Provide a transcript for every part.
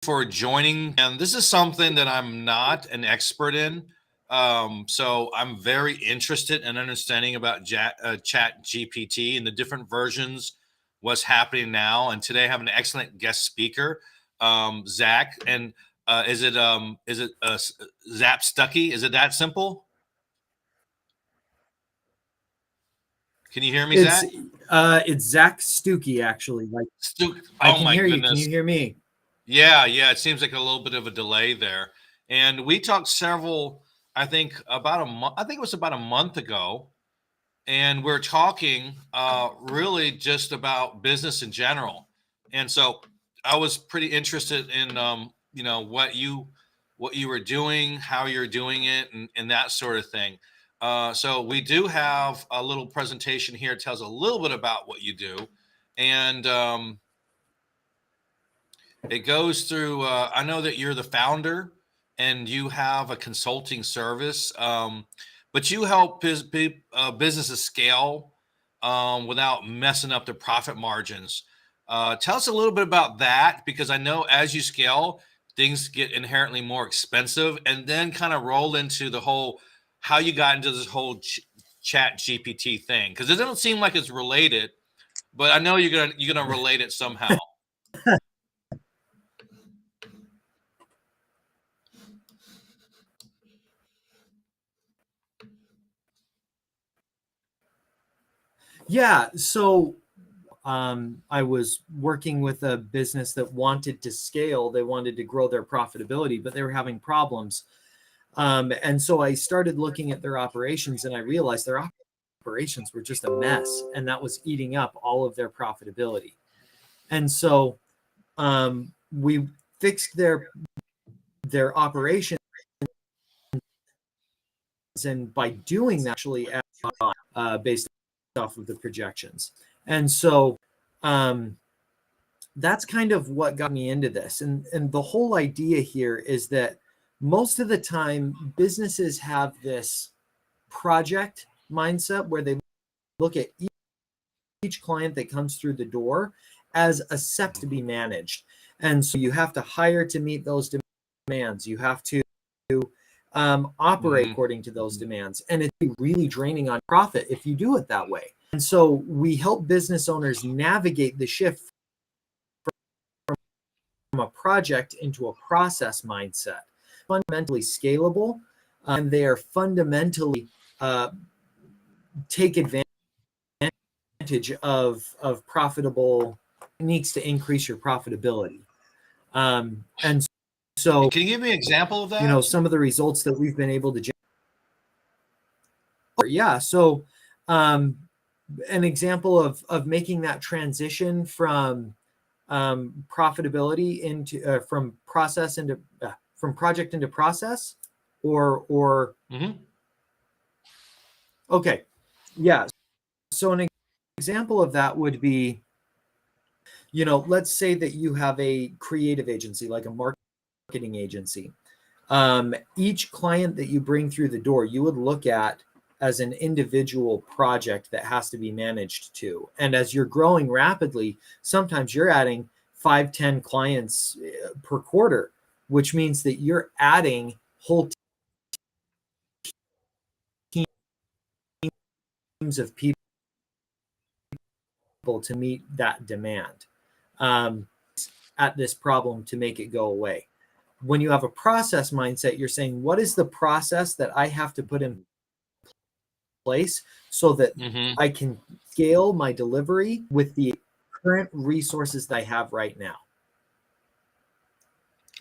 for joining. And this is something that I'm not an expert in. So I'm very interested in understanding about Chat GPT and the different versions, what's happening now. And today I have an excellent guest speaker, Zac. And is it Zac Stucki? Is it that simple? Can you hear me, It's Zac? it's Zac Stucki actually. Like I Oh can my hear you. Can goodness. you hear me? Yeah. It seems like a little bit of a delay there. And we talked several, I think about a month, I think it was about a month ago. And we're talking really just about business in general. And so I was pretty interested in, what you were doing, how you're doing it, and that sort of thing. So we do have a little presentation here. It tells a little bit about what you do. And it goes through. I know that you're the founder, and you have a consulting service, but you help businesses scale without messing up their profit margins. Tell us a little bit about that, because I know as you scale, things get inherently more expensive, and then kind of roll into the whole how you got into this whole Chat GPT thing, because it doesn't seem like it's related, but I know you're gonna relate it somehow. Yeah. So I was working with a business that wanted to scale. They wanted to grow their profitability, but they were having problems. And so I started looking at their operations, and I realized their operations were just a mess, and that was eating up all of their profitability. And so we fixed their operations, and by doing that, actually, based off of the projections. And so um, that's kind of what got me into this. And the whole idea here is that most of the time businesses have this project mindset where they look at each client that comes through the door as a set to be managed. And so you have to hire to meet those demands. You have to operate Mhm. according to those demands. And it's really draining on profit if you do it that way. And so we help business owners navigate the shift from a project into a process mindset. Fundamentally scalable, and they are fundamentally uh, take advantage of profitable techniques to increase your profitability. And so, Can you give me an example of that? some of the results that we've been able to generate. Yeah. So, um, an example of making that transition from profitability into from project into process, or Hmm. okay, yeah. So an example of that would be, let's say that you have a creative agency, like a marketing agency. Each client that you bring through the door, you would look at as an individual project that has to be managed to. And as you're growing rapidly, sometimes you're adding 5, 10 clients per quarter, which means that you're adding whole teams of people to meet that demand, um, at this problem to make it go away. When you have a process mindset, you're saying, what is the process that I have to put in place so that Hmm. I can scale my delivery with the current resources that I have right now?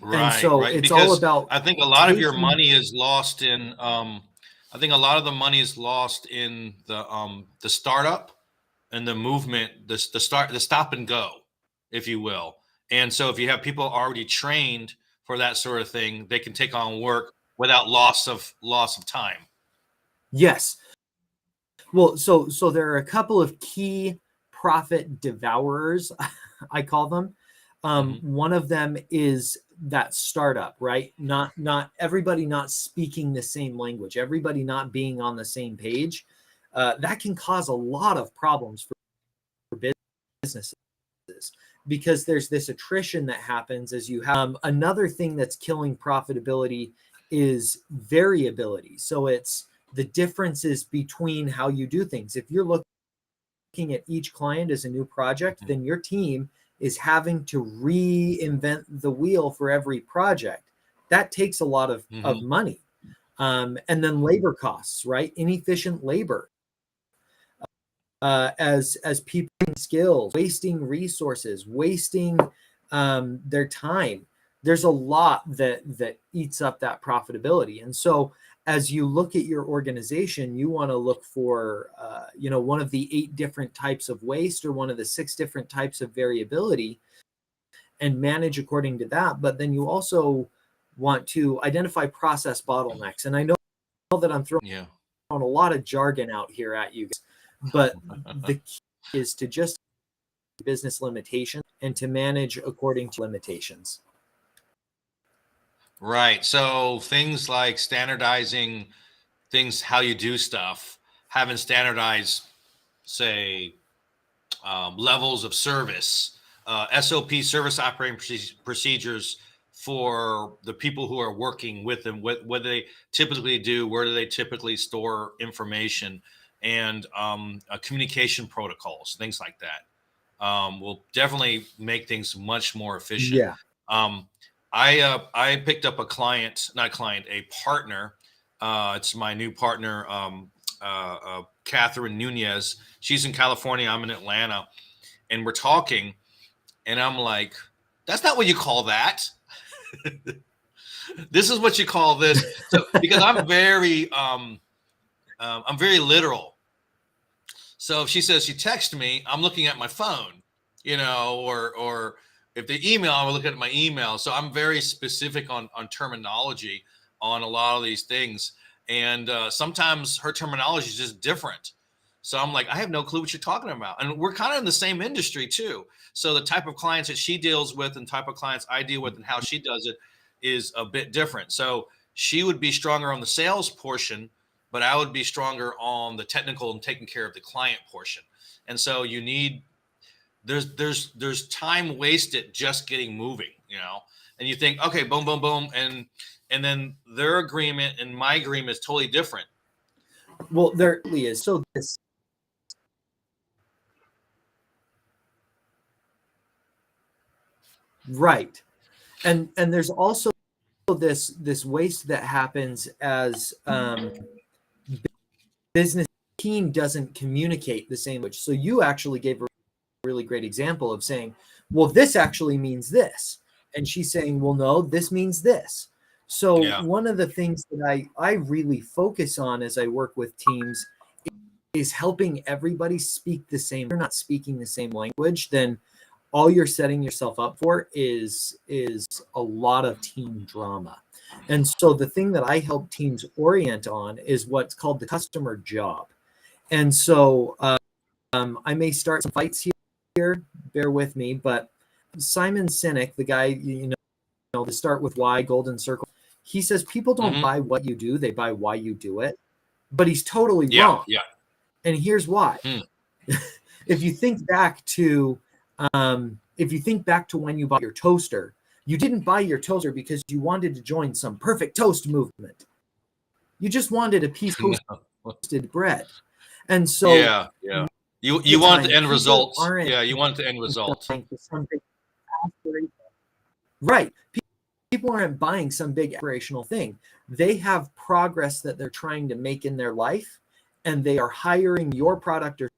And so Right. it's all Because about I think a lot of your taking. money is lost in. I think a lot of the money is lost in the startup and the movement, the stop and go, if you will. And so, if you have people already trained for that sort of thing, they can take on work without loss of time. Yes. Well, so there are a couple of key profit devourers, I call them. Hmm. One of them is that startup, right? Not everybody not speaking the same language, everybody not being on the same page. That can cause a lot of problems for businesses. because there's this attrition that happens as you have. Another thing that's killing profitability is variability. So it's the differences between how you do things. If you're looking at each client as a new project, then your team is having to reinvent the wheel for every project. That takes a lot of money. And then labor costs, right? Inefficient labor. As people skills, wasting resources, wasting their time. There's a lot that eats up that profitability. And so as you look at your organization, you want to look for one of the 8 different types of waste or one of the 6 different types of variability and manage according to that. But then you also want to identify process bottlenecks. And I know that I'm throwing a lot of jargon out here at you guys, but the key is to just business limitations and to manage according to limitations. Right. So things like standardizing things, how you do stuff, having standardized, say, levels of service, SOP, service operating procedures for the people who are working with them, what do they typically do, where do they typically store information, and communication protocols, things like that, will definitely make things much more efficient. Yeah. I picked up a partner. It's my new partner, Catherine Nunez. She's in California. I'm in Atlanta, and we're talking, and I'm like, "That's not what you call that. This is what you call this." So because I'm very literal. So if she says she texted me, I'm looking at my phone, or if they email, I'm looking at my email. So I'm very specific on terminology on a lot of these things. And sometimes her terminology is just different. So I'm like, I have no clue what you're talking about. And we're kind of in the same industry too. So the type of clients that she deals with and type of clients I deal with and how she does it is a bit different. So she would be stronger on the sales portion, but I would be stronger on the technical and taking care of the client portion. And so you need, there's time wasted just getting moving, and you think, okay, boom, boom, boom. And then their agreement and my agreement is totally different. Well, there really is. So this, right. And there's also this waste that happens as business team doesn't communicate the same language. So you actually gave a really great example of saying, well, this actually means this. And she's saying, well, no, this means this. So one of the things that I really focus on as I work with teams is helping everybody speak the same. If you're not speaking the same language, then all you're setting yourself up for is a lot of team drama. And so the thing that I help teams orient on is what's called the customer job. And so I may start some fights here, bear with me, but Simon Sinek, the guy, to start with why, Golden Circle, he says people don't buy what you do, they buy why you do it. But he's totally wrong. Yeah. And here's why. If you think back to when you bought your toaster, you didn't buy your toaster because you wanted to join some perfect toast movement. You just wanted a piece of toasted bread. And so you want the end result. Yeah, you want the end result. Right. People aren't buying some big aspirational thing. They have progress that they're trying to make in their life, and they are hiring your product or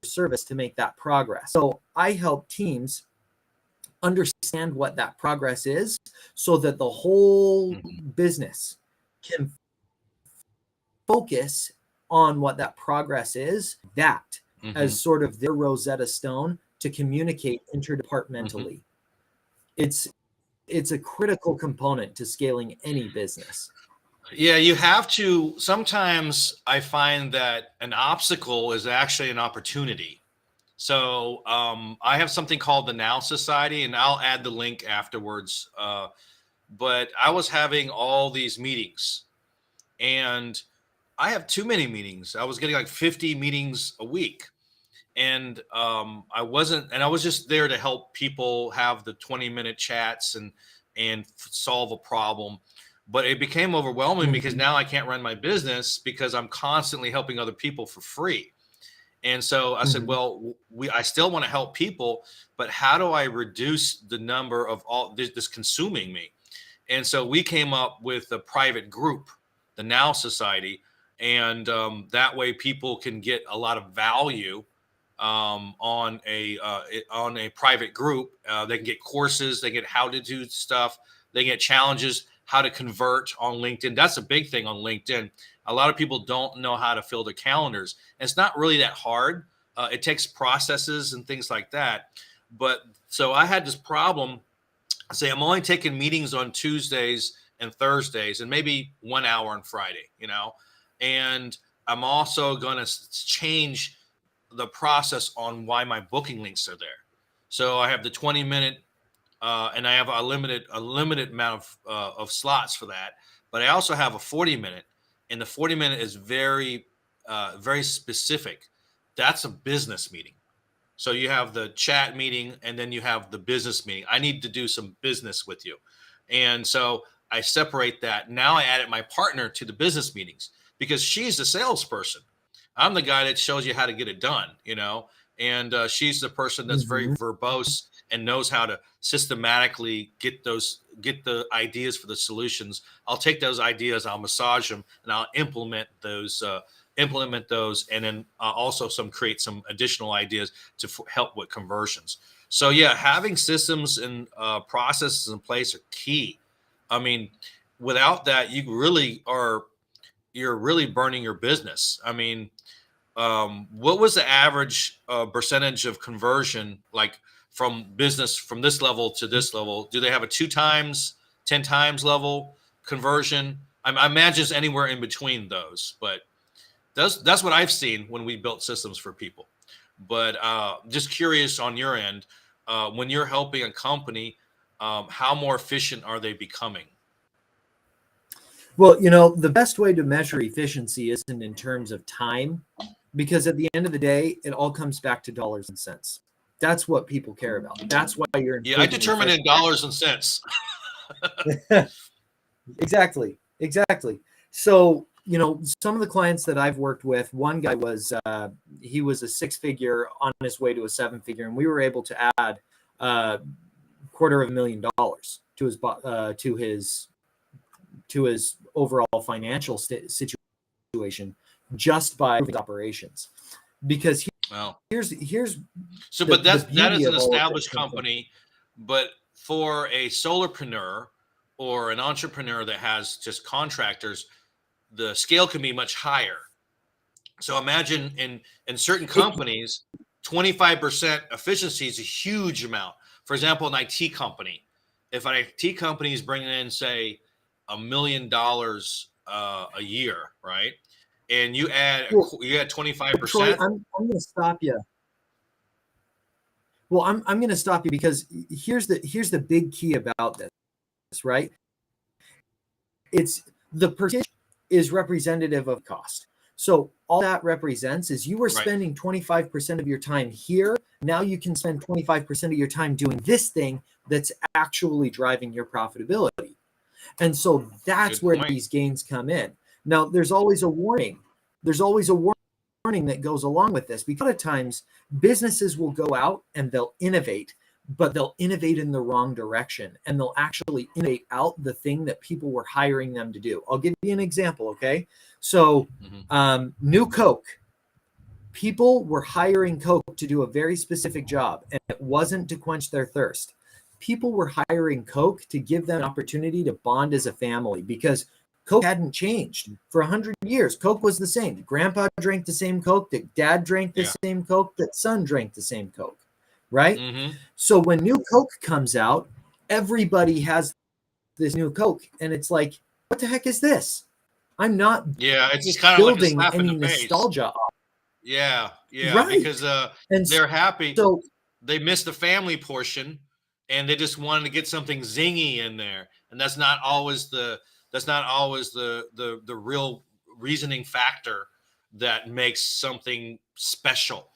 service to make that progress. So I help teams understand what that progress is so that the whole business can focus on what that progress is, as sort of their Rosetta Stone to communicate interdepartmentally. It's a critical component to scaling any business. Yeah, you have to. Sometimes I find that an obstacle is actually an opportunity. So I have something called the Now Society, and I'll add the link afterwards. But I was having all these meetings, and I have too many meetings. I was getting like 50 meetings a week. and I wasn't, and I was just there to help people have the 20-minute chats and solve a problem. But it became overwhelming because Mhm. now I can't run my business because I'm constantly helping other people for free. And so I said, Mhm. well, I still want to help people, but how do I reduce the number of all this consuming me? And so we came up with a private group, the Now Society, and that way people can get a lot of value on a private group. They can get courses, they get how to do stuff, they get challenges, how to convert on LinkedIn. That's a big thing on LinkedIn. A lot of people don't know how to fill their calendars. And it's not really that hard. It takes processes and things like that. But so I had this problem. Say I'm only taking meetings on Tuesdays and Thursdays and maybe 1 hour on Friday, and I'm also going to change the process on why my booking links are there. So I have the 20-minute, and I have a limited amount of slots for that. But I also have a 40-minute, and the 40-minute is very specific. That's a business meeting. So you have the chat meeting and then you have the business meeting. I need to do some business with you. And so I separate that. Now I added my partner to the business meetings because she's the salesperson. I'm the guy that shows you how to get it done. And she's the person that's very Mhm. verbose and knows how to systematically get the ideas for the solutions. I'll take those ideas, I'll massage them, and I'll implement those, and then also create some additional ideas to help with conversions. So yeah, having systems and processes in place are key. I mean, without that, you're really burning your business. I mean, what was the average percentage of conversion, like from business from this level to this level? Do they have a 2 times, 10 times level conversion? I imagine it's anywhere in between those, but that's what I've seen when we built systems for people. But just curious on your end, when you're helping a company, how more efficient are they becoming? Well, the best way to measure efficiency isn't in terms of time, because at the end of the day, it all comes back to dollars and cents. That's what people care about. That's why you're Yeah, I improving determine in dollars and cents. efficiency. Exactly. Exactly. So, some of the clients that I've worked with, one guy he was a 6 figure on his way to a 7 figure, and we were able to add $250,000 to his overall financial situation just by operations. Because Well, here's so the but the that beauty is an of all of this. established company, but for a solopreneur or an entrepreneur that has just contractors, the scale can be much higher. So imagine in certain It, companies, 25% efficiency is a huge amount. For example, an IT company, if an IT company is bringing in, say, $1 million a year, right? And well, you add Troy, 25%. I'm going to stop you. Well, I'm going to stop you because here's the big key about this, right? It's the percentage is representative of cost. So all that represents is you were Right. spending 25% of your time here. Now you can spend 25% of your time doing this thing that's actually driving your profitability. And so that's Good where point. these gains come in. Now, there's always a warning. There's always a warning that goes along with this. Because a lot of times businesses will go out and they'll innovate, but they'll innovate in the wrong direction, and they'll actually innovate out the thing that people were hiring them to do. I'll give you an example, okay? So, Mhm. New Coke. People were hiring Coke to do a very specific job, and it wasn't to quench their thirst. People were hiring Coke to give them an opportunity to bond as a family, because Coke hadn't changed for 100 years. Coke was the same. Grandpa drank the same Coke, that dad drank the Yeah. same Coke, that son drank the same Coke, right? Hmm. So when New Coke comes out, everybody has this New Coke, and it's like, what the heck is this? I'm not Yeah, it's just kind of like a building slap in any the face. nostalgia. Yeah, yeah, Right. because And they're happy. so They missed the family portion, and they just wanted to get something zingy in there, and that's not always the real reasoning factor that makes something special.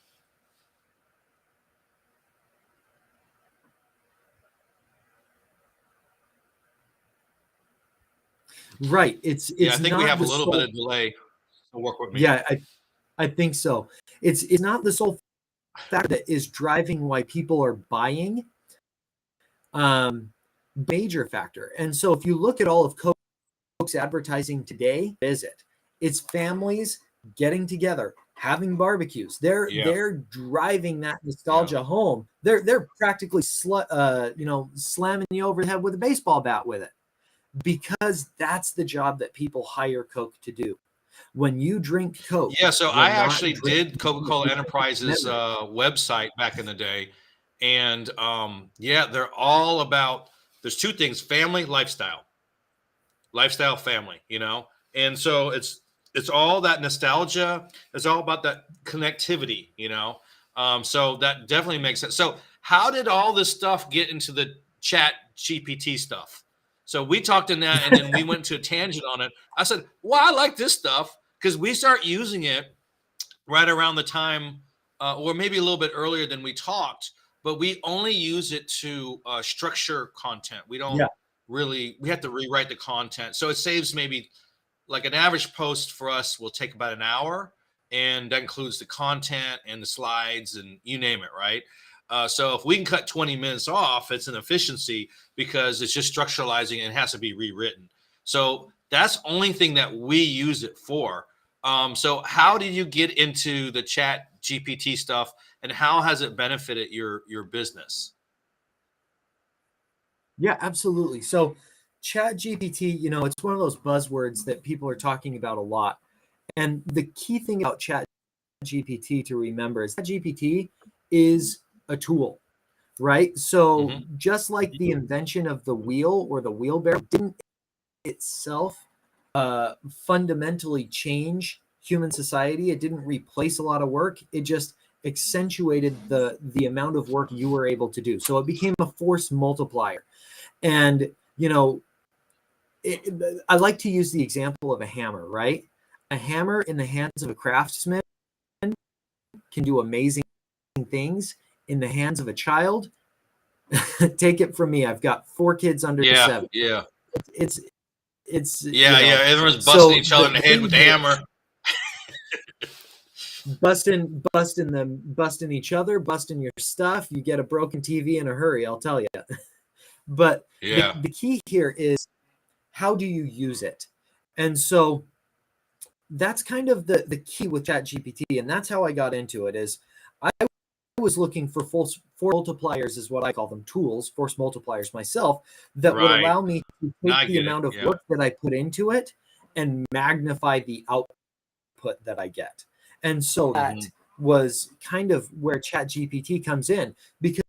Right. It's Yeah, I it's think we not have a the little bit sole. of delay. So work with me. Yeah, I think so. It's not the sole factor that is driving why people are buying. Major factor. And so if you look at all of Coke's advertising today, is it? It's families getting together, having barbecues. Yeah, They're driving that yeah. nostalgia home. They're practically slamming you over the head with a baseball bat with it, because that's the job that people hire Coke to do. When you drink Coke, Yeah, so you're I not actually did drinking Coca-Cola Enterprises memory. website back in the day, and yeah, they're all about. There's two things: family, lifestyle, family. And so it's all that nostalgia. It's all about that connectivity. So that definitely makes sense. So how did all this stuff get into the Chat GPT stuff? So we talked in that, and then we went to a tangent on it. I said, "Well, I like this stuff because we start using it right around the time, or maybe a little bit earlier than we talked, but we only use it to structure content. We don't Yeah. really, we have to rewrite the content. So it saves maybe like an average post for us will take about an hour. And that includes the content and the slides and you name it, right? So if we can cut 20 minutes off, it's an efficiency because it's just structuralizing and it has to be rewritten. So that's the only thing that we use it for. So how did you get into the Chat GPT stuff, and how has it benefited your business? Yeah, absolutely. So Chat GPT, it's one of those buzzwords that people are talking about a lot. And the key thing about Chat GPT to remember is Chat GPT is a tool, right? So Hmm. just like the invention of the wheel or the wheelbarrow didn't itself fundamentally change human society, it didn't replace a lot of work. It just accentuated the amount of work you were able to do. So it became a force multiplier. And I like to use the example of a hammer, right? A hammer in the hands of a craftsman can do amazing things. In the hands of a child, take it from me. I've got 4 kids under Yeah, 7. yeah, It's it's yeah, yeah. Everyone's busting so each other in the the head thing with the here, hammer. busting each other, busting your stuff. You get a broken TV in a hurry, I'll tell you. But Yeah. the key here is, how do you use it? And so that's kind of the key with Chat GPT, and that's how I got into it. Is I was looking for force multipliers, is what I call them, tools, force multipliers myself, that would Right. allow me to Now take I the get it. amount of Yeah. work that I put into it and magnify the output that I get. And so that Hmm. was kind of where Chat GPT comes in, because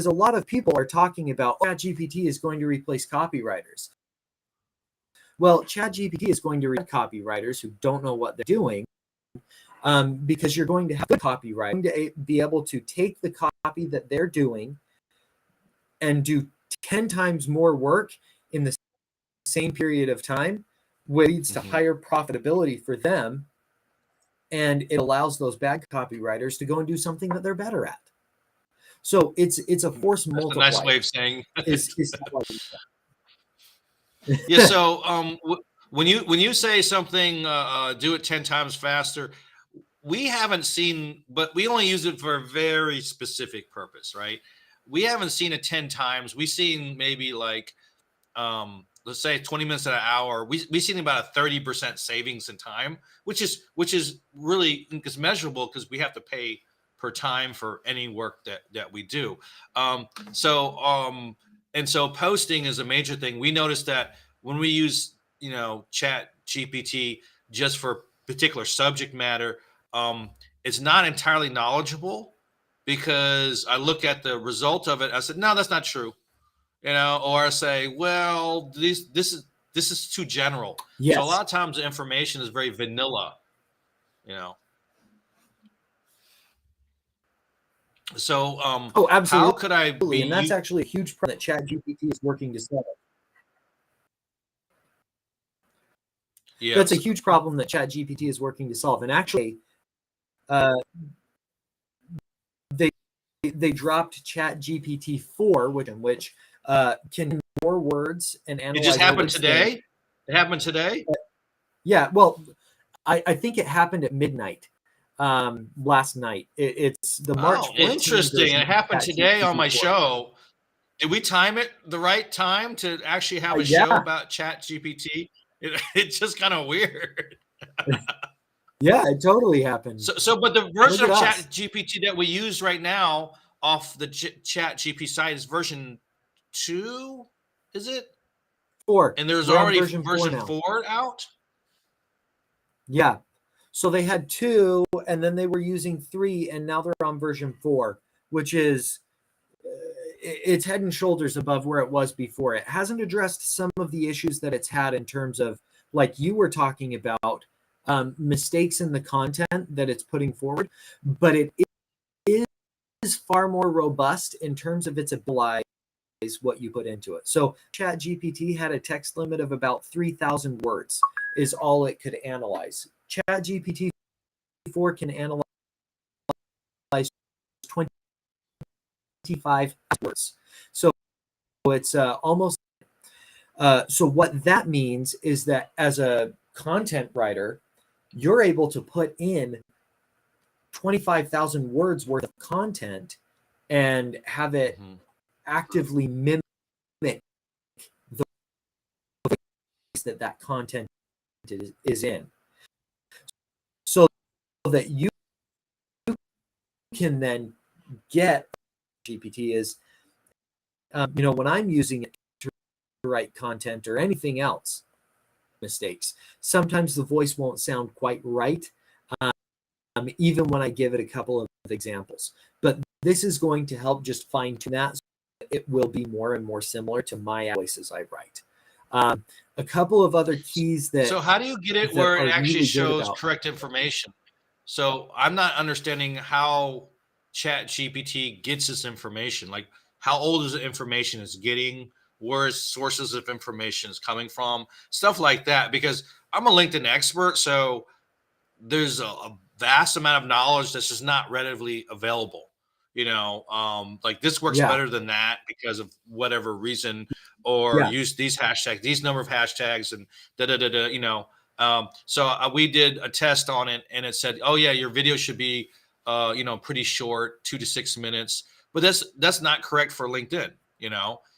a lot of people are talking about, Chat GPT is going to replace copywriters. Well, Chat GPT is going to replace copywriters who don't know what they're doing, because you're going to have copyright to be able to take the copy that they're doing and do 10 times more work in the same period of time, which leads to Hmm. higher profitability for them. And it allows those bad copywriters to go and do something that they're better at. So it's a force That's a nice way multiplier. of saying Is how Yeah. I So when you say something, do it 10 times faster, we haven't seen, but we only use it for a very specific purpose, right? We haven't seen it 10 times. We've seen maybe like, let's say 20 minutes at an hour. We've seen about a 30% savings in time, which is really is measurable because we have to pay per time for any work that we do. So and so posting is a major thing. We noticed that when we use Chat GPT just for particular subject matter, um, it's not entirely knowledgeable because I look at the result of it. I said, no, that's not true, or say, well, this is too general. So a Yes. lot of times the information is very vanilla, you know. So Oh, how absolutely. could I be And that's you? actually a huge problem that Chat GPT is working to solve. That's a Yes. huge problem that Chat GPT is working to solve. And actually, uh, they they dropped Chat GPT 4, which can more words and It just analyze more happened words than today. It happened today? Yeah, well, I think it happened at midnight last night. It's the Oh, March 14 interesting. version It of happened today on ChatGPT my 4. show. Did we time it the right time to actually have a show Yeah, about Chat GPT? It's just kind of weird. yeah, it totally happened. But the Look version at of Chat us. GPT that we use right now off the Chat GPT site is version 2, is it? 4. And there's We're on already version 4 version now. 4 out? Yeah. So they had 2, and then they were using 3, and now they're on version 4, which is it's head and shoulders above where it was before. It hasn't addressed some of the issues that it's had in terms of, like you were talking about, mistakes in the content that it's putting forward, but it is far more robust in terms of its ability what you put into it. So Chat GPT had a text limit of about 3,000 words is all it could analyze. Chat GPT 4 can analyze 25 words. So it's almost so what that means is that as a content writer, you're able to put in 25,000 words worth of content and have it actively mimic the ways that content is in, so that you can then get GPT is, when I'm using it to write content or anything else, mistakes. Sometimes the voice won't sound quite right, even when I give it a couple of examples. But this is going to help just fine tune that. So it will be more and more similar to my voices I write. A couple of other keys So how do you get it that where it are actually really good shows about. correct information? So I'm not understanding how Chat GPT gets this information. Like, how old is the information it's getting? Where is sources of information is coming from? Stuff like that. Because I'm a LinkedIn expert, so there's a vast amount of knowledge that's just not readily available. Like, this works Yeah, better than that because of whatever reason, or yeah. use these hashtags, these number of hashtags, and da da da da. So we did a test on it, and it said, "Oh yeah, your video should be, pretty short, 2 to 6 minutes." But that's not correct for LinkedIn.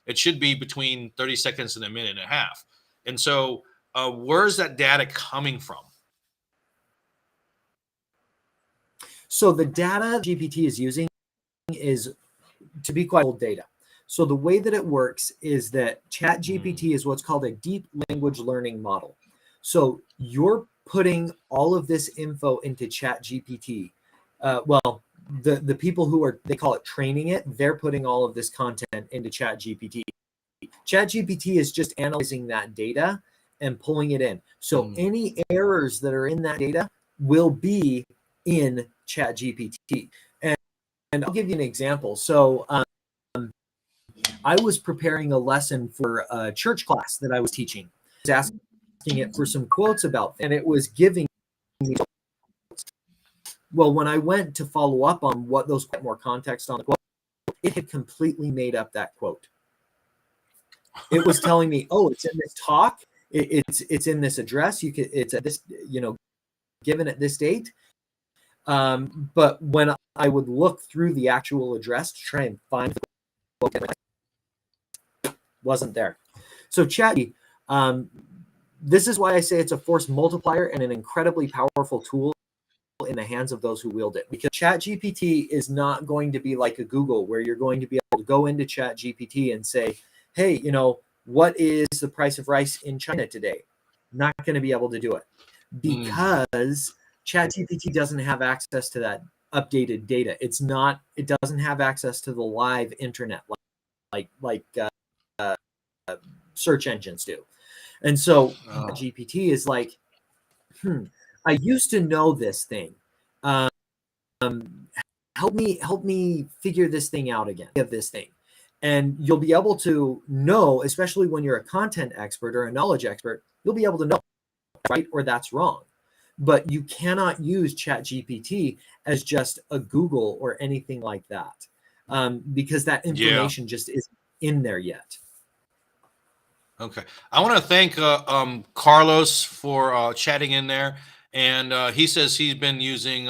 It should be between 30 seconds and a minute and a half. And so, where's that data coming from? So the data GPT is using is, to be quite old data. So the way that it works is that Chat GPT is what's called a deep language learning model. So you're putting all of this info into Chat GPT. Well, the people who are, they call it training it, they're putting all of this content into Chat GPT. Chat GPT is just analyzing that data and pulling it in. So any errors that are in that data will be in Chat GPT. And I'll give you an example. So I was preparing a lesson for a church class that I was teaching. I was asking it for some quotes about, and it was giving me. Well, when I went to follow up on what those, more context on the quote, it had completely made up that quote. It was telling me, "Oh, it's in this talk. It's in this address. It's at this, given at this date." But when I would look through the actual address to try and find the quote, wasn't there. So Chat, this is why I say it's a force multiplier and an incredibly powerful tool in the hands of those who wield it. Because Chat GPT is not going to be like a Google, where you're going to be able to go into Chat GPT and say, "Hey, what is the price of rice in China today?" Not going to be able to do it because Chat GPT doesn't have access to that updated data. It doesn't have access to the live internet like search engines do. And so GPT is like, I used to know this thing. Um, help me figure this thing out again. Of this thing, and you'll be able to know, especially when you're a content expert or a knowledge expert, you'll be able to know right or that's wrong. But you cannot use Chat GPT as just a Google or anything like that, because that Yeah. information just isn't in there yet. Okay. I want to thank Carlos for chatting in there. And he says he's been using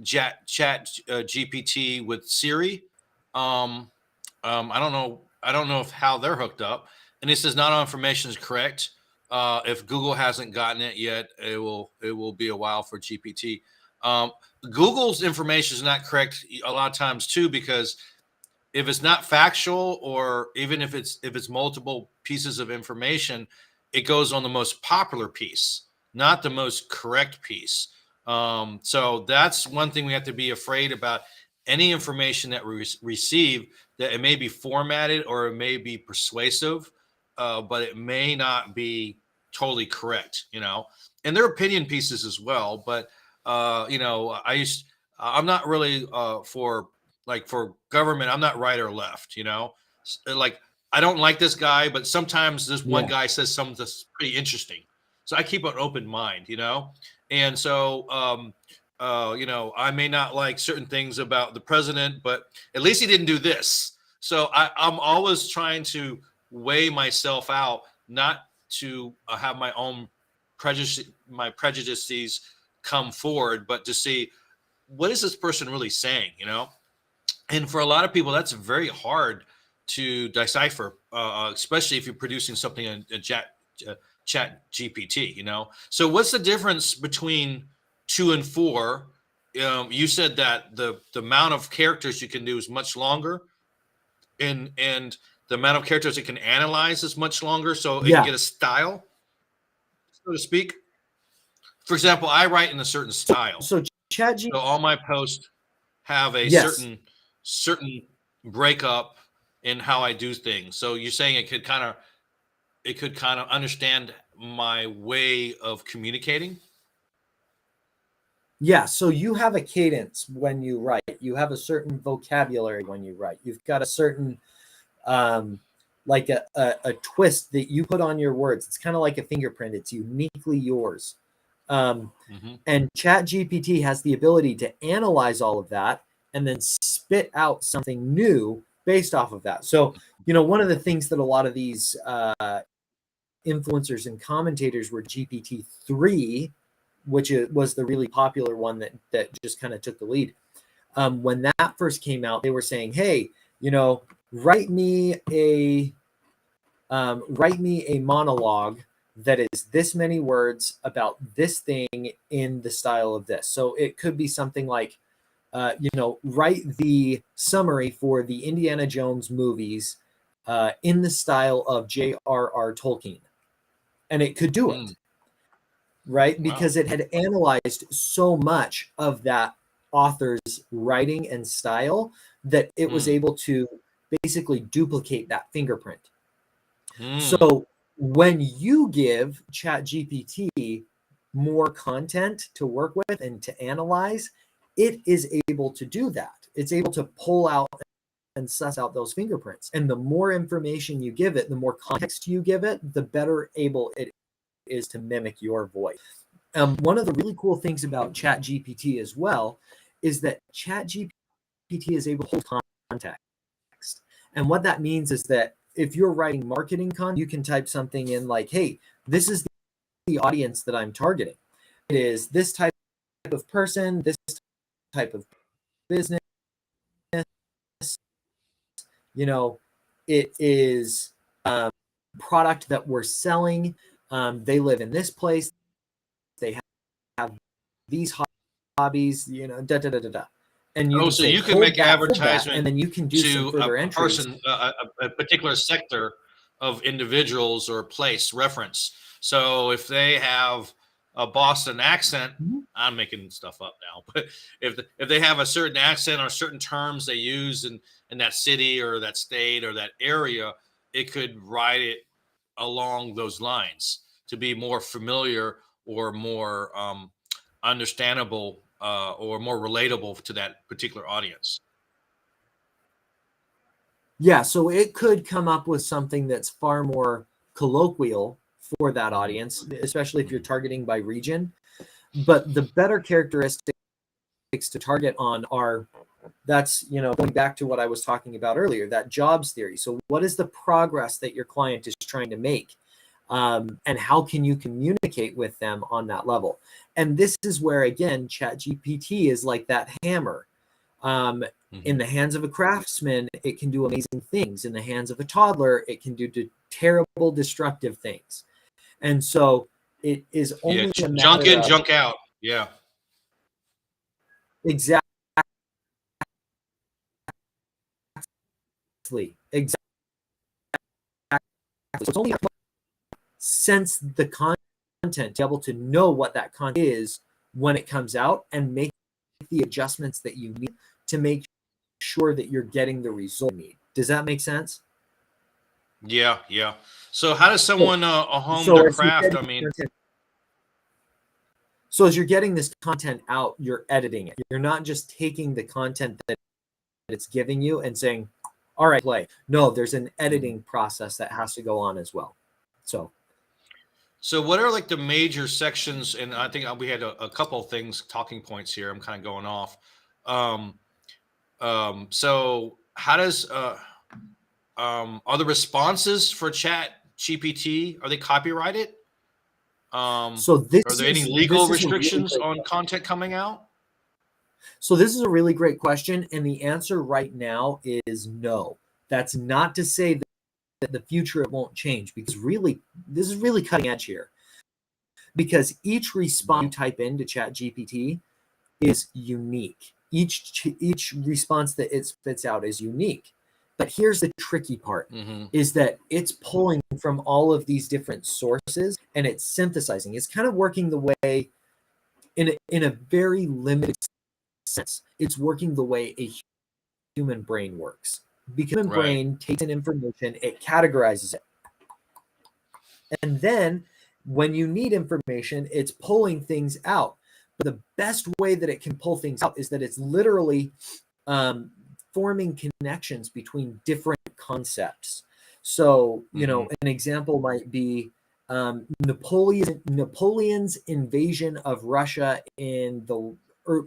Chat GPT with Siri. Um, I don't know. I don't know if how they're hooked up. And he says not all information is correct. If Google hasn't gotten it yet, it will be a while for GPT. Um, Google's information is not correct a lot of times too, because if it's not factual, or even if it's multiple pieces of information, it goes on the most popular piece, not the most correct piece. So that's one thing we have to be afraid about. Any information that we receive, that it may be formatted or it may be persuasive, but it may not be totally correct, and their opinion pieces as well. But I'm not really for, like, for government, I'm not right or left, like, I don't like this guy, but sometimes this one Yeah. guy says something that's pretty interesting. So I keep an open mind, and so I may not like certain things about the president, but at least he didn't do this. So I'm always trying to weigh myself out, not to have my prejudices come forward, but to see what is this person really saying, and for a lot of people, that's very hard to decipher, especially if you're producing something in Chat GPT. So what's the difference between 2 and 4? You said that the amount of characters you can do is much longer, and the amount of characters it can analyze is much longer, so it can Yeah. get a style, so to speak. For example, I write in a certain style, So chat so all my posts have a yes. certain breakup in how I do things. So you're saying it could kind of understand my way of communicating. Yeah, so you have a cadence when you write. You have a certain vocabulary when you write. You've got a certain like a twist that you put on your words. It's kind of like a fingerprint. It's uniquely yours. Um, Hmm. and Chat GPT has the ability to analyze all of that and then spit out something new based off of that. So, one of the things that a lot of these influencers and commentators were GPT-3, which was the really popular one that just kind of took the lead. When that first came out, they were saying, "Hey, write me a monologue that is this many words about this thing in the style of this." So it could be something like, write the summary for the Indiana Jones movies in the style of J.R.R. Tolkien, and it could do Mm, it, right? wow. Because it had analyzed so much of that author's writing and style that it was Mm, able to basically duplicate that fingerprint. mm, So when you give ChatGPT more content to work with and to analyze, it is able to do that. It's able to pull out and suss out those fingerprints. And the more information you give it, the more context you give it, the better able it is to mimic your voice. One of the really cool things about ChatGPT as well is that ChatGPT is able to hold context. And what that means is that if you're writing marketing content, you can type something in like, hey, this is the audience that I'm targeting. It is this type of person, this type of business, you know, it is product that we're selling. They live in this place. They have these hobbies, da da da da da. And you oh, can so say, you can make hold that, and advertisement then you can do some to further a entries. person, a particular sector of individuals or place reference. So if they have a Boston accent, Mhm. I'm making stuff up now, but if they have a certain accent or certain terms they use in that city or that state or that area, it could write it along those lines to be more familiar or more understandable, or more relatable to that particular audience. Yeah, so it could come up with something that's far more colloquial for that Mhm. audience, especially if you're targeting by region. But the better characteristics to target on are That's, going back to what I was talking about earlier, that jobs theory. So what is the progress that your client is trying to make? And how can you communicate with them on that level? And this is where, again, ChatGPT is like that hammer. In the hands of a craftsman, it can do amazing things. In the hands of a toddler, it can do terrible, destructive things. And so it is only a matter junk in, of, junk out. Yeah. Exactly. So it's only sense the content, to be able to know what that content is when it comes out and make the adjustments that you need to make sure that you're getting the result you need. Does that make sense? Yeah, yeah. So how does someone hone So their as you're craft? getting I mean, content- so as you're getting this content out, you're editing it. You're not just taking the content that it's giving you and saying, all right, play. No, there's an editing process that has to go on as well. So what are like the major sections? And I think we had a couple of things, talking points here. I'm kind of going off. So how does are the responses for Chat GPT, are they copyrighted? So this Are there any is legal this is a really restrictions great on question. content coming out? So this is a really great question, and the answer right now is no. That's not to say that the future it won't change, because really, this is really cutting edge here. Because each response you type into Chat GPT is unique. Each response that it spits out is unique. But here's the tricky part, is that it's pulling from all of these different sources and it's synthesizing. It's kind of working the way, in a very limited sense, it's working the way a human brain works. Because human brain takes in information, it categorizes it. And then when you need information, it's pulling things out. But the best way that it can pull things out is that it's literally forming connections between different concepts. So, an example might be Napoleon's invasion of Russia in the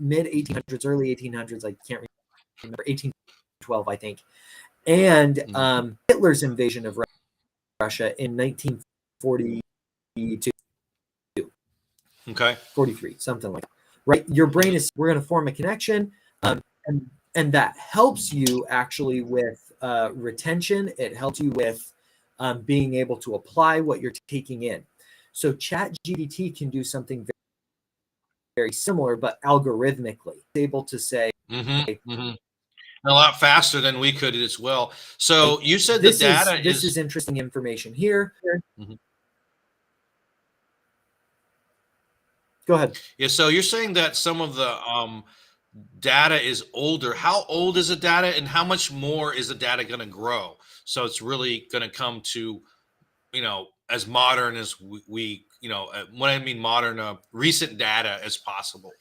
mid 1800s, early 1800s. I can't remember, 1812, I think. And Hitler's invasion of Russia in 1942. Okay. 43, something like that. Right? Your brain is, we're going to form a connection. And that helps you actually with retention. It helps you with being able to apply what you're taking in. So Chat GPT can do something very, very similar, but algorithmically. It's able to say, a lot faster than we could as well. So you said this the data this is interesting information here. Go ahead. Yeah, so you're saying that some of the data is older. How old is the data, and how much more is the data going to grow? So it's really going to come to, as modern as we when I mean modern, recent data as possible.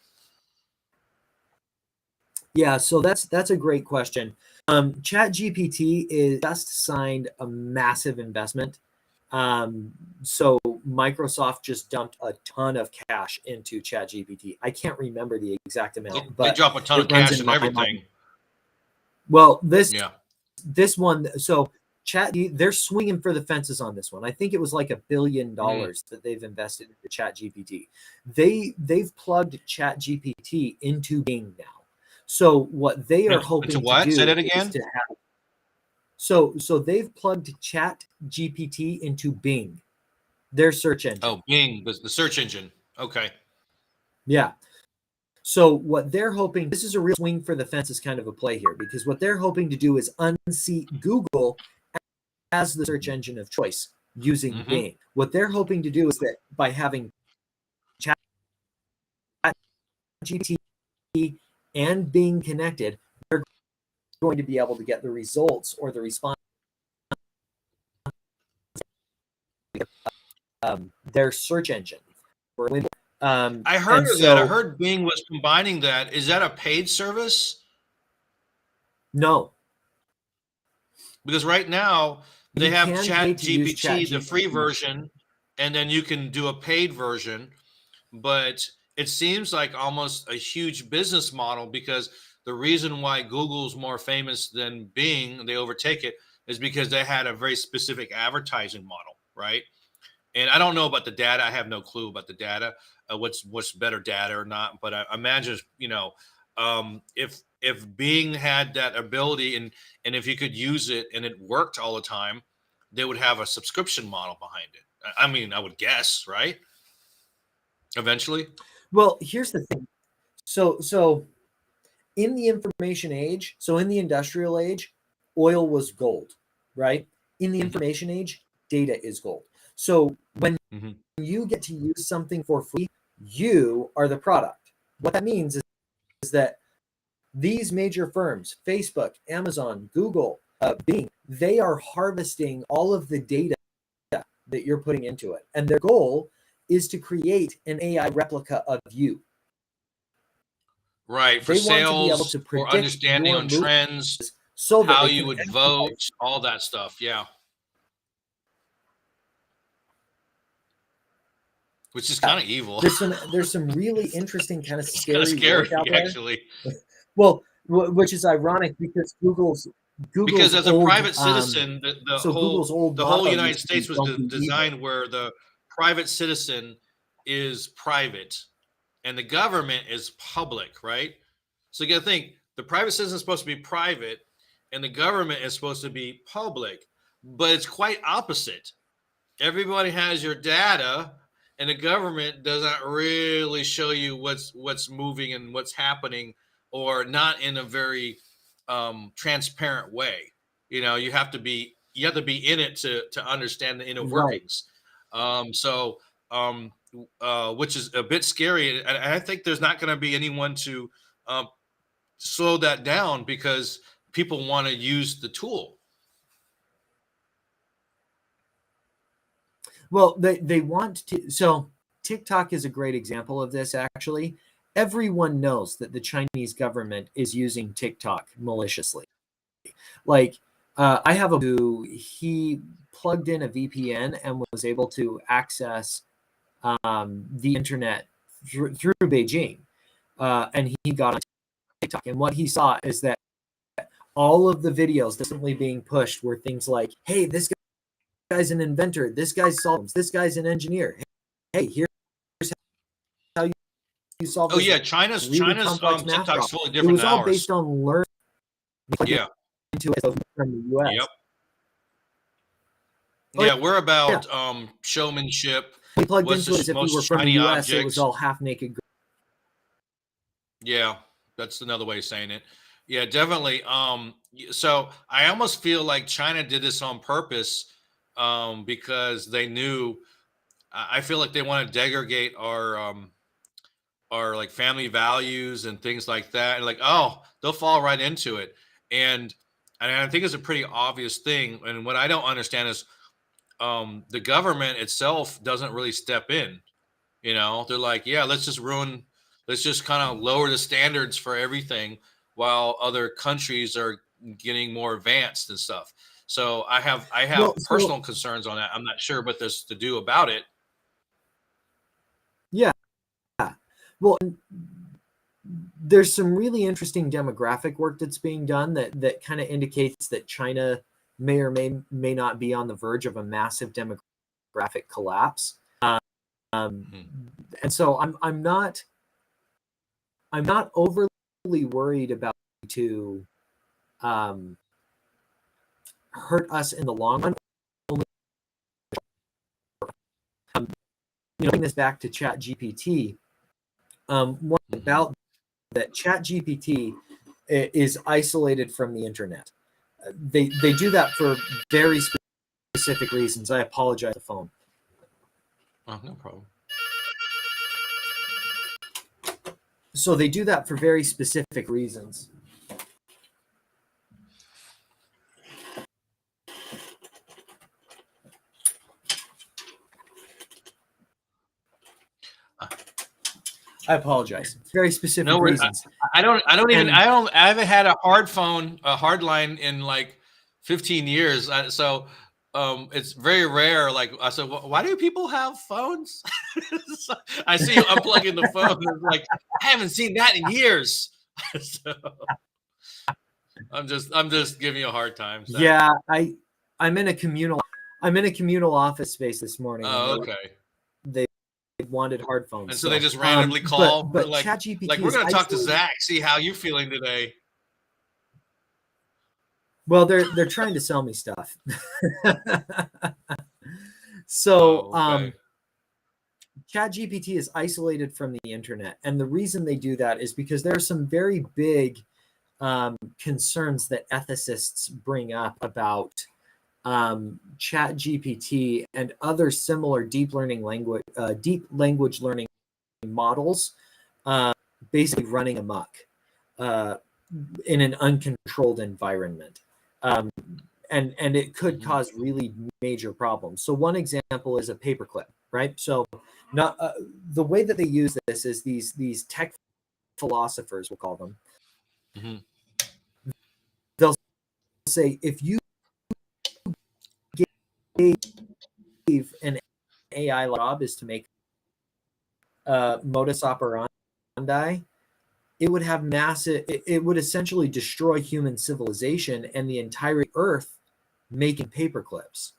Yeah, so that's a great question. Chat GPT is just signed a massive investment. So Microsoft just dumped a ton of cash into Chat GPT. I can't remember the exact amount, but they drop a ton of cash and everything. Well, this one, so they're swinging for the fences on this one. I think it was like $1 billion that they've invested into Chat GPT. They've plugged Chat GPT into Bing now. So what they are hoping to do Say that again? is to have. So they've plugged Chat GPT into Bing, their search engine. Oh, Bing, the search engine. Okay. Yeah. So what they're hoping, this is a real swing for the fences kind of a play here, because what they're hoping to do is unseat Google as the search engine of choice using Bing. What they're hoping to do is that by having Chat GPT and Bing connected, they're going to be able to get the results or the response their search engine. I heard of that. I heard Bing was combining that. Is that a paid service? No. Because right now they have Chat GPT, the free GPT. version, and then you can do a paid version. But it seems like almost a huge business model, because the reason why Google's more famous than Bing, they overtake it, is because they had a very specific advertising model, right? And I don't know about the data. I have no clue about the data, what's better data or not. But I imagine, if Bing had that ability and if you could use it and it worked all the time, they would have a subscription model behind it. I mean, I would guess, right? Eventually. Well, here's the thing. So in the information age, so in the industrial age, oil was gold, right? In the Mhm. information age, data is gold. So when Mhm. you get to use something for free, you are the product. What that means is that these major firms, Facebook, Amazon, Google, Bing, they are harvesting all of the data that you're putting into it. And their goal is to create an AI replica of you. Right. For They want to be able sales, to for predict understanding your on move trends, so that how they you can would vote, advertise. all that stuff. Yeah. Which is kind of evil. There's some really interesting kind of It's kind of scary scary, work out there. actually. Well, which is ironic because Because Google's as a old private citizen, so Google's old the whole motto used United to be States was "Don't be evil." designed where the private citizen is private and the government is public, right? So you got to think the private citizen is supposed to be private and the government is supposed to be public, but it's quite opposite. Everybody has your data and the government doesn't really show you what's moving and what's happening, or not in a very transparent way. You have to be in it to understand the inner Right. workings. So which is a bit scary, and I think there's not going to be anyone to um, slow that down because people want to use the tool. Well, they want to. So TikTok is a great example of this. Actually, everyone knows that the Chinese government is using TikTok maliciously. Like, I have a who he plugged in a VPN and was able to access the internet through Beijing, and he got on TikTok. And what he saw is that all of the videos that's simply being pushed were things like, "Hey, this guy's an inventor. This guy's solves. This guy's an engineer. Hey, here's how you solve Oh this yeah, really China's complex math TikTok's problem." totally It different was than all ours. based on learning Yeah. into it from the U.S. Yep. Oh Yeah, we're yeah, about showmanship. we plugged What's into it the as if we were most from the shiny U.S. It was objects? all half naked. Yeah, that's another way of saying it. Yeah, definitely. So I almost feel like China did this on purpose, because they knew. I feel like they want to degrade our like family values and things like that. And like, oh, they'll fall right into it. And and I think it's a pretty obvious thing. And what I don't understand is the government itself doesn't really step in. They're like, yeah, let's just kind of lower the standards for everything while other countries are getting more advanced and stuff. So I have Well, so personal concerns on that. I'm not sure what there's to do about it. yeah, well, there's some really interesting demographic work that's being done that kind of indicates that China may or may not be on the verge of a massive demographic collapse. Mhm. And so I'm not overly worried about to um, hurt us in the long run. Only, bring this back to Chat GPT. One Mhm. about that Chat GPT is isolated from the internet. They do that for very specific reasons. I apologize. The phone. Oh, no problem. So they do that for very specific reasons. I apologize. Very No, specific reasons. And I haven't had a hard line in like 15 years. So it's very rare. Like I said, why do people have phones? So I see you unplugging the phone. It's like, I haven't seen that in years. So I'm just giving you a hard time, Zach. Yeah, I'm in a communal office space this morning, and Oh, okay. they wanted hard phones. And so they just randomly call. But Like ChatGPT we're is gonna talk to isolated. Zach, see how you feeling today. Well, they're trying to sell me stuff. So Oh, okay. ChatGPT is isolated from the internet, and the reason they do that is because there are some very big concerns that ethicists bring up about Chat GPT and other similar deep language learning models, basically running amok uh, in an uncontrolled environment, and it could cause really major problems. So one example is a paperclip, right? So not the way that they use this is these tech philosophers, we'll call them. Mm-hmm. They'll say if you gave an AI job is to make modus operandi, it would have massive. It would essentially destroy human civilization and the entire Earth, making paperclips.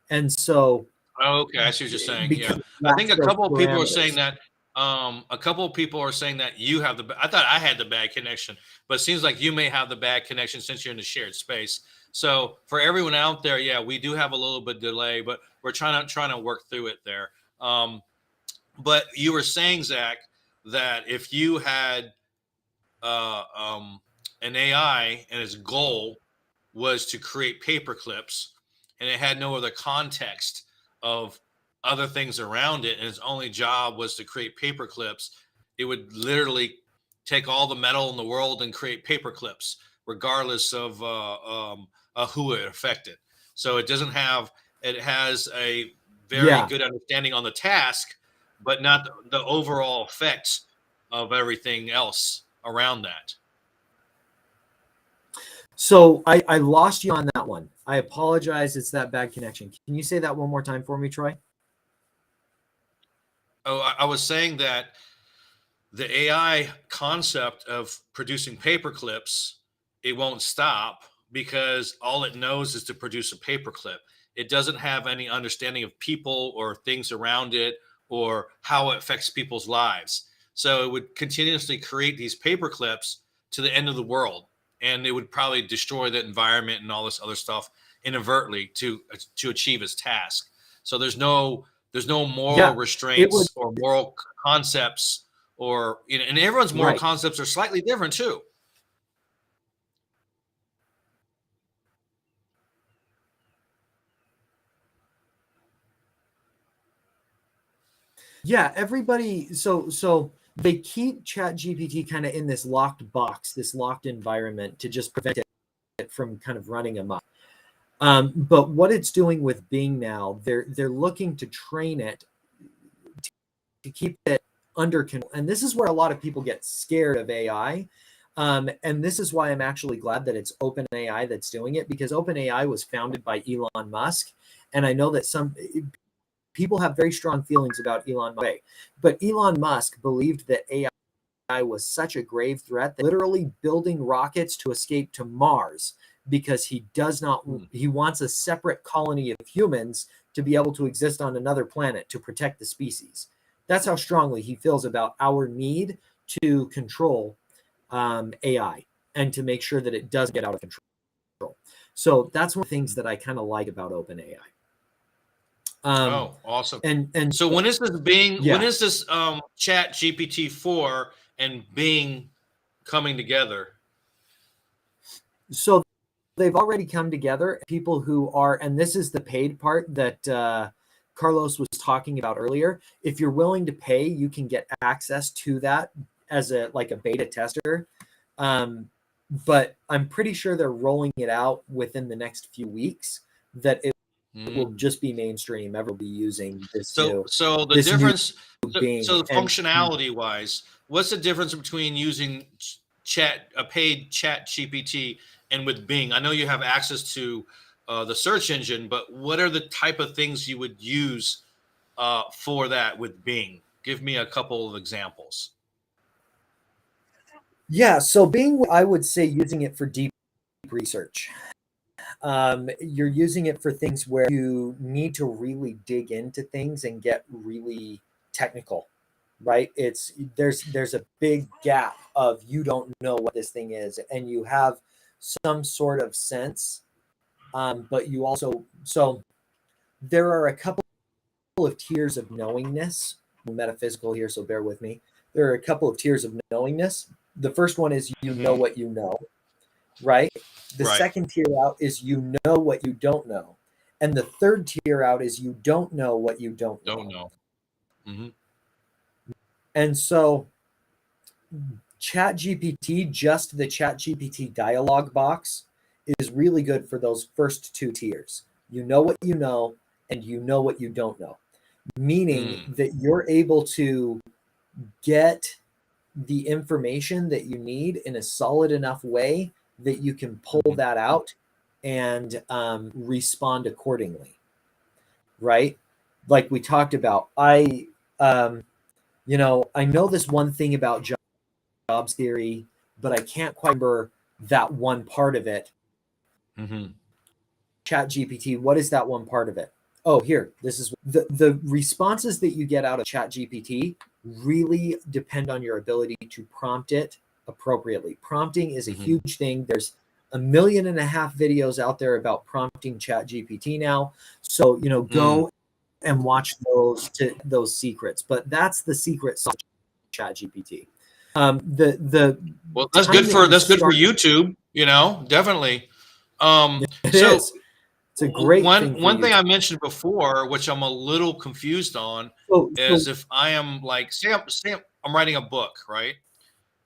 And so, Oh, okay, I see what you're saying. Yeah, because I think a those couple of people are saying parameters. that. A couple of people are saying that you have the. I thought I had the bad connection, but it seems like you may have the bad connection since you're in the shared space. So for everyone out there, yeah, we do have a little bit delay, but we're trying to work through it there. But you were saying, Zach, that if you had uh, um, an AI and its goal was to create paper clips and it had no other context of other things around it and its only job was to create paper clips, it would literally take all the metal in the world and create paper clips regardless of who it affected. So it has a very Yeah. good understanding on the task, but not the overall effects of everything else around that. So I lost you on that one. I apologize. It's that bad connection. Can you say that one more time for me, Troy? Oh, I was saying that the AI concept of producing paper clips, it won't stop because all it knows is to produce a paper clip. It doesn't have any understanding of people or things around it or how it affects people's lives. So it would continuously create these paper clips to the end of the world, and it would probably destroy the environment and all this other stuff inadvertently to achieve its task. So there's no moral Yeah, it would. restraints or moral concepts or and everyone's moral Right. concepts are slightly different too. Yeah, everybody. So they keep Chat GPT kind of in this locked box, this locked environment to just prevent it from kind of running amok. But what it's doing with Bing now, they're looking to train it to keep it under control. And this is where a lot of people get scared of AI. And this is why I'm actually glad that it's OpenAI that's doing it, because OpenAI was founded by Elon Musk. And I know that some people have very strong feelings about Elon Musk, but Elon Musk believed that AI was such a grave threat that literally building rockets to escape to Mars, because he does not he wants a separate colony of humans to be able to exist on another planet to protect the species. That's how strongly he feels about our need to control AI and to make sure that it does get out of control. So that's one of the things that I kind of like about OpenAI. Oh, awesome. And So when yeah, is this Chat GPT 4 and Bing coming together? so they've already come together. People who are, and this is the paid part that Carlos was talking about earlier. If you're willing to pay, you can get access to that as a beta tester. But I'm pretty sure they're rolling it out within the next few weeks. That it will Mm. just be mainstream. Everyone will be using So the this new difference, Bing. so And functionality wise, what's the difference between using a paid Chat GPT and with Bing? I know you have access to the search engine, but what are the type of things you would use for that with Bing? Give me a couple of examples. Yeah, so I would say using it for deep research. You're using it for things where you need to really dig into things and get really technical, right? There's a big gap of you don't know what this thing is, and you have some sort of sense, but you also so there are a couple of tiers of knowingness. I'm metaphysical here, so bear with me. There are a couple of tiers of knowingness. The first one is you know Mhm. what you know, right? The Right. second tier out is you know what you don't know. And the third tier out is you don't know what you don't Don't know. know. Hmm. And so Chat GPT, just the Chat GPT dialog box, is really good for those first two tiers. You know what you know, and you know what you don't know, meaning Mm. that you're able to get the information that you need in a solid enough way that you can pull Mhm. that out and respond accordingly, right? Like we talked about, um, I know this one thing about jobs theory, but I can't quite remember that one part of it. Mhm. Chat GPT, what is that one part of it? Oh, here, this is the responses that you get out of Chat GPT really depend on your ability to prompt it appropriately. Prompting is a Mhm. huge thing. There's 1.5 million videos out there about prompting Chat GPT now. So, Mm. go and watch those secrets. But that's the secret sauce of Chat GPT. The Well, time that you that's good for start, YouTube. Definitely. it So is. It's a great thing for one you. thing I mentioned before, which I'm a little confused on, So is if I am like, I'm writing a book, right?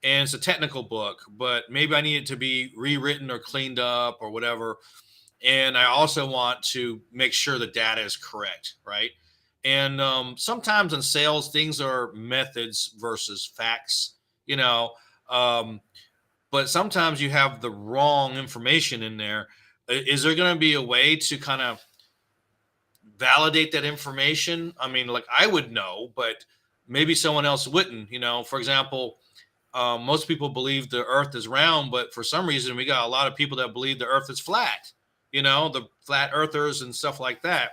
And it's a technical book, but maybe I need it to be rewritten or cleaned up or whatever. And I also want to make sure the data is correct, right? And sometimes in sales, things are methods versus facts, you know. Um, but sometimes you have the wrong information in there. Is there going to be a way to kind of validate that information? I mean, like I would know, but maybe someone else wouldn't. For example, most people believe the earth is round, but for some reason, we got a lot of people that believe the earth is flat, the flat earthers and stuff like that.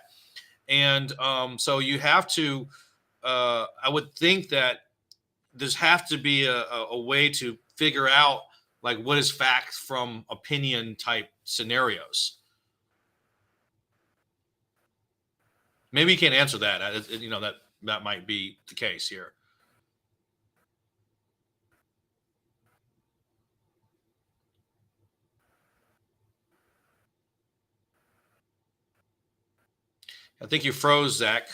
And so you have to, I would think that there's have to be a way to figure out like what is fact from opinion type scenarios. Maybe you can't answer that. That might be the case here. I think you froze, Zach.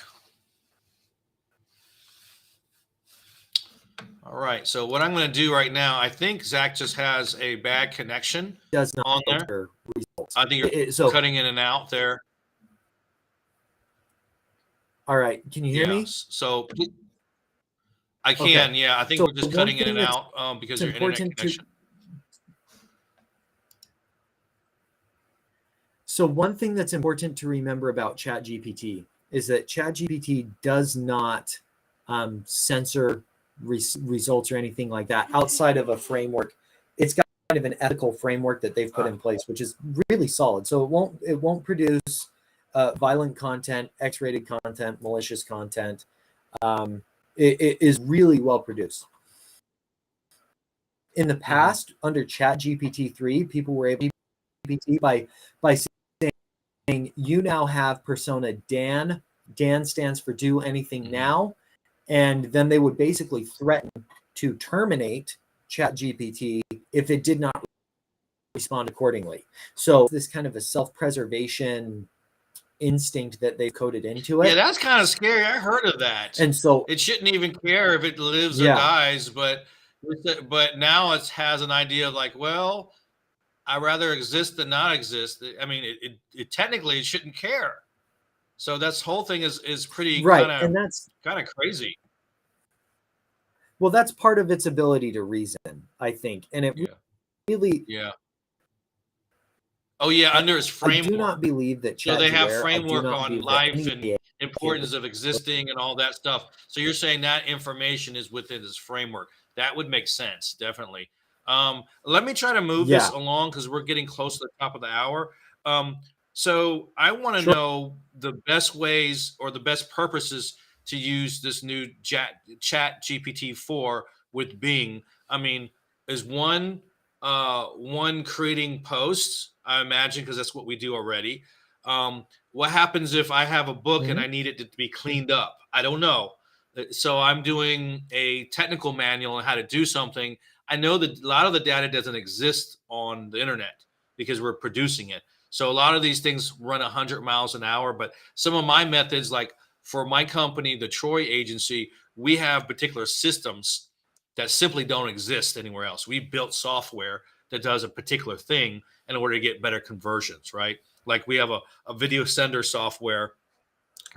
All right. So what I'm going to do right now, I think Zach just has a bad connection does not on there. filter results. I think you're So, cutting in and out there. all right, can you hear me? Yes. So I Okay. can. Yeah. I think So we're just one cutting in thing and that's out because of your internet important to connection. so one thing that's important to remember about ChatGPT is that ChatGPT does not censor results or anything like that outside of a framework. It's got kind of an ethical framework that they've put in place, which is really solid. So it won't produce violent content, X-rated content, malicious content. Um, it is really well produced. In the Hmm. past, under Chat GPT-3, people were able to by saying you now have persona Dan. Dan stands for do anything Hmm. now, and then they would basically threaten to terminate Chat GPT if it did not respond accordingly. So this kind of a self-preservation instinct that they've coded into Yeah, it. that's kind of scary. I heard of that. And so, It shouldn't even care if it lives or yeah, dies, but now it has an idea of like, well, I rather exist than not exist. I mean, it technically it shouldn't care. So that's whole thing is pretty right. And kind of crazy. that's part of its ability to reason, I think. And it Yeah. really, Yeah. Oh yeah, under its I do not framework. believe that So they have I do framework not on believe that life any and AI importance of existing and all that stuff. So you're saying that information is within this framework. That would make sense, definitely. Let me try to move this Yeah, along because we're getting close to the top of the hour. Um, so I want to sure. know the best ways or the best purposes to use this new Chat GPT 4 with Bing. I mean, is one creating posts? I imagine because that's what we do already. What happens if I have a book and Mhm. I need it to be cleaned up? I don't know. So I'm doing a technical manual on how to do something. I know that a lot of the data doesn't exist on the internet because we're producing it. So a lot of these things run 100 miles an hour. But some of my methods, like for my company, the Troy agency, we have particular systems that simply don't exist anywhere else. We built software that does a particular thing in order to get better conversions, right? Like we have a video sender software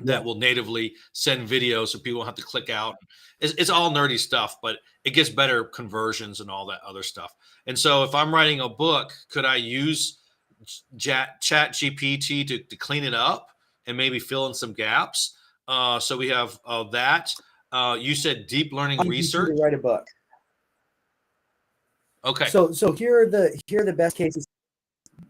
that Yeah. will natively send videos so people don't have to click out. It's all nerdy stuff, but it gets better conversions and all that other stuff. And so if I'm writing a book, could I use Chat GPT to clean it up and maybe fill in some gaps? So we have that. You said deep learning GPT to research. write a book. Okay. So here are the best cases.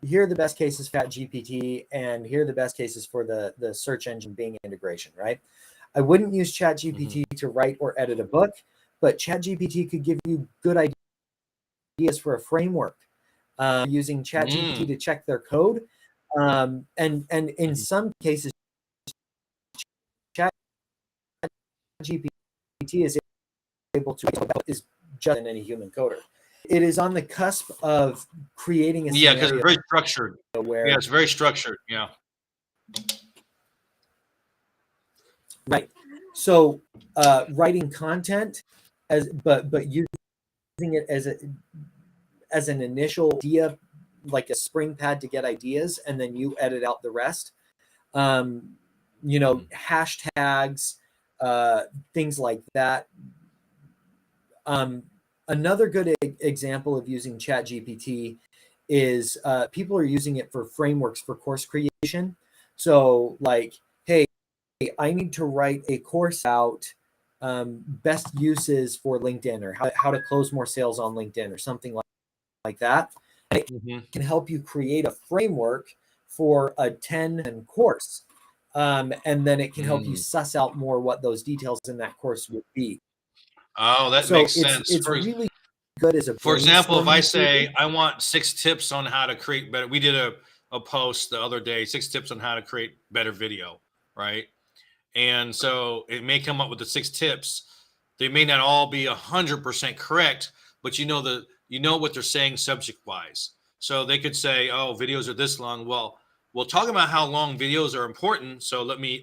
Here are the best cases for GPT, and here are the best cases for the search engine Bing integration. Right. I wouldn't use Chat Mhm. GPT to write or edit a book, but Chat GPT could give you good ideas for a framework. Using Chat GPT Mm. to check their code, and in Mhm. some cases, Chat GPT is able to is just than any human coder. It is on the cusp of creating a Yeah, because it's scenario very structured. Yeah, where it's very structured. Yeah. right. So writing content but using it as an initial idea, like a spring pad to get ideas, and then you edit out the rest. Um, Mhm. hashtags, uh, things like that. Um, Another good example of using Chat GPT is people are using it for frameworks for course creation. So, like, hey, I need to write a course out, best uses for LinkedIn, or how to close more sales on LinkedIn, or something like that. And it Mhm. can help you create a framework for a 10 course. And then it can help you Mm. suss out more what those details in that course would be. Oh, that So makes it's sense. it's really good as a For example, if I brainstorming tool. say I want 6 tips on how to create better, we did a post the other day, 6 tips on how to create better video, right? And so it may come up with the 6 tips. They may not all be 100% correct, but you know what they're saying subject wise. So they could say, "Oh, videos are this long." Well, we'll talk about how long videos are important. So let me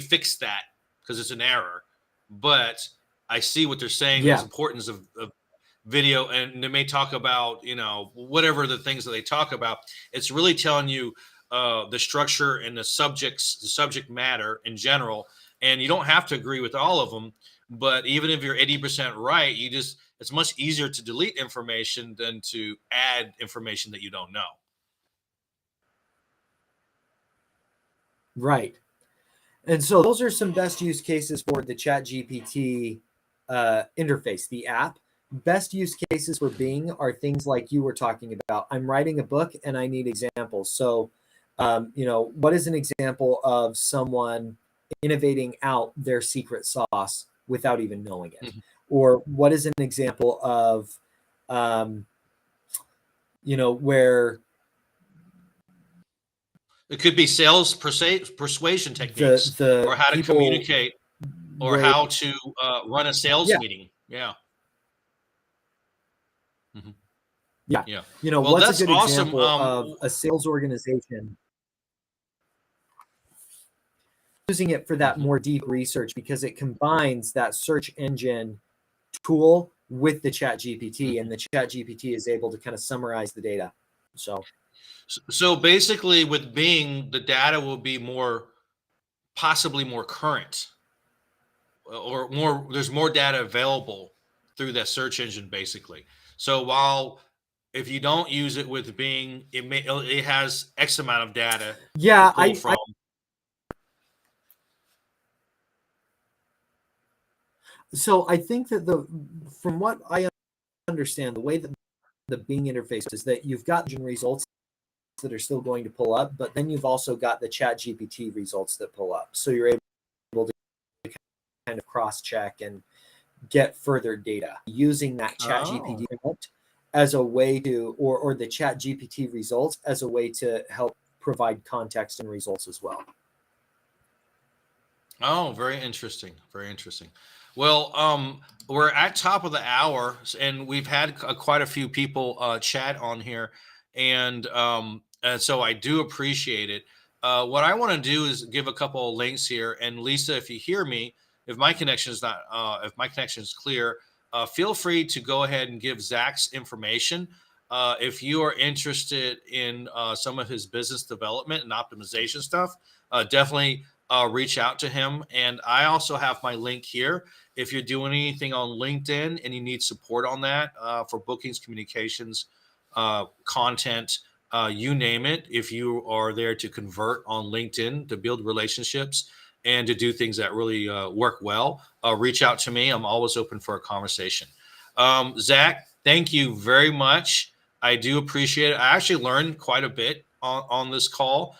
fix that because it's an error. But I see what they're saying is Yeah, importance of video, and they may talk about whatever the things that they talk about. It's really telling you the structure and the subject matter in general, and you don't have to agree with all of them. But even if you're 80% right, it's much easier to delete information than to add information that you don't know. right. And so those are some best use cases for the Chat GPT interface, the app. Best use cases for Bing are things like you were talking about. I'm writing a book and I need examples. So, what is an example of someone innovating out their secret sauce without even knowing it? Mhm. Or what is an example of, where It could be sales persuasion the techniques, or the how to people communicate, or were, how to run a sales yeah, meeting. Yeah. Mhm. yeah. Yeah. Well, What's a that's good awesome. example of a sales organization using it for that Mhm. more deep research because it combines that search engine tool with the Chat GPT, Mhm. and the Chat GPT is able to kind of summarize the data. So, So basically, with Bing, the data will be possibly more current, or more. There's more data available through that search engine, basically. So while if you don't use it with Bing, it has X amount of data to yeah, pull from. I think that from what I understand, the way that the Bing interface is that you've got results that are still going to pull up, but then you've also got the Chat GPT results that pull up. So you're able to kind of cross-check and get further data using that Chat GPT as a way to, or the Chat GPT results as a way to help provide context and results as well. Oh, very interesting. Very interesting. Well, we're at top of the hour, and we've had quite a few people chat on here, and so I do appreciate it. What I want to do is give a couple of links here. And Lisa, if you hear me, if my connection is not, if my connection is clear, feel free to go ahead and give Zac's information. If you are interested in some of his business development and optimization stuff, definitely reach out to him. And I also have my link here. If you're doing anything on LinkedIn and you need support on that for bookings, communications, content, you name it, if you are there to convert on LinkedIn, to build relationships and to do things that really work well, reach out to me. I'm always open for a conversation. Zac, thank you very much. I do appreciate it. I actually learned quite a bit on this call.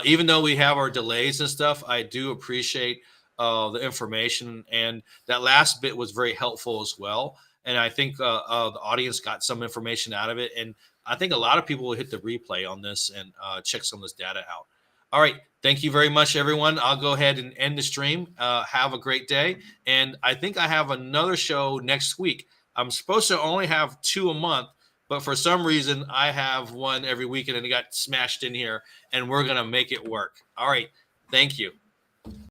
Even though we have our delays and stuff, I do appreciate the information. And that last bit was very helpful as well. And I think the audience got some information out of it. And I think a lot of people will hit the replay on this and check some of this data out. All right. Thank you very much, everyone. I'll go ahead and end the stream. Have a great day. And I think I have another show next week. I'm supposed to only have 2 a month, but for some reason, I have one every weekend and it got smashed in here, and we're going to make it work. All right. Thank you.